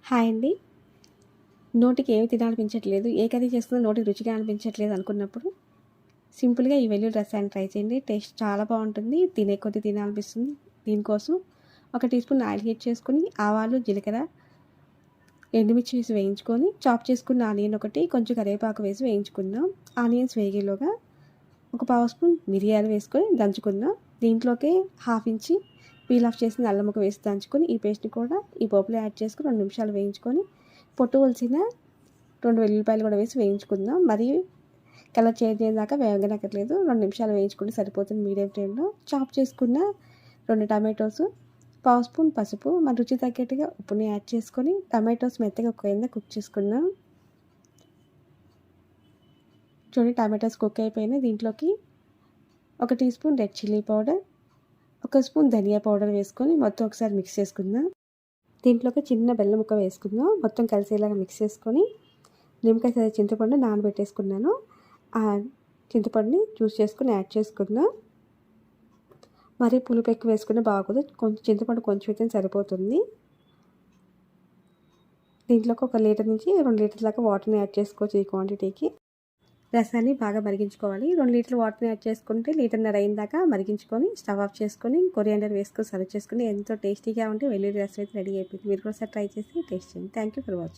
Hi అండి. నోటికి ఏమి తినాలనిపించట్లేదు, ఏ కర్రీ చేసుకున్నా నోటికి రుచిగా అనిపించట్లేదు అనుకున్నప్పుడు సింపుల్గా ఈ వెల్లుల్లి రసాన్ని ట్రై చేయండి. టేస్ట్ చాలా బాగుంటుంది, తినే కొద్దీ తినాలనిపిస్తుంది. దీనికోసం 1 టీ స్పూన్ ఆయిల్ హీట్ చేసుకొని ఆవాలు, జీలకర్ర, ఎండుమిర్చి వేసి వేయించుకొని చాప్ చేసుకున్న ఆనియన్ ఒకటి, కొంచెం కరివేపాకు వేసి వేయించుకుందాం. ఆనియన్స్ వేగేలోగా 1 పావు స్పూన్ మిరియాలు వేసుకొని దంచుకుందాం. దీంట్లోకి 1/2 ఇంచి పీల్ ఆఫ్ చేసిన అల్లం ముక్క వేసి దంచుకొని ఈ పేస్ట్ని కూడా ఈ పోపులో యాడ్ చేసుకొని 2 నిమిషాలు వేయించుకొని పొట్టు ఒలిచిన 2 వెల్లుల్లిపాయలు కూడా వేసి వేయించుకుందాం. మరి కలర్ చేంజ్ అయ్యేదాకా వేగనక్కర్లేదు, 2 నిమిషాలు వేయించుకుంటే సరిపోతుంది. మీడియం ఫ్లేమ్లో చాప్ చేసుకున్న 2 టమాటోస్, పావు స్పూన్ పసుపు, మన రుచి తగ్గట్టుగా ఉప్పుని యాడ్ చేసుకొని టమాటోస్ మెత్తగా కుక్ చేసుకుందాం. చూడండి, టమాటోస్ కుక్ అయిపోయినాయి. దీంట్లోకి 1 teaspoon red chilli powder, 1 spoon ధనియా పౌడర్ వేసుకొని మొత్తం ఒకసారి మిక్స్ చేసుకుందాం. దీంట్లోకి చిన్న బెల్లం ముక్క వేసుకుందాం. మొత్తం కలిసేలాగా మిక్స్ చేసుకొని నిమ్మకాయ సైజు చింతపండు నానబెట్టేసుకున్నాను. ఆ చింతపండుని జ్యూస్ చేసుకుని యాడ్ చేసుకుందాం. మరీ పులుపు ఎక్కువ వేసుకునే బాగోదు, కొంచెం చింతపండు కొంచెం అయితే సరిపోతుంది. దీంట్లోకి 1 లీటర్ నుంచి 2 లీటర్ల దాకా వాటర్ని యాడ్ చేసుకోవచ్చు. ఈ క్వాంటిటీకి రసాన్ని బాగా మరిగించుకోవాలి. 2 లీటర్ల వాటర్ని యాడ్ చేసుకుంటే లీటర్న్నర అయిన దాకా మరిగించుకొని స్టవ్ ఆఫ్ చేసుకొని కొరియాండర్ వేసుకొని సర్వ్ చేసుకుని ఎంతో టేస్టీగా ఉంటే వెల్లుల్లి రసం అయితే రెడీ అయిపోయింది. మీరు కూడా ట్రై చేసి టేస్ట్ చేయండి. Thank you for watching.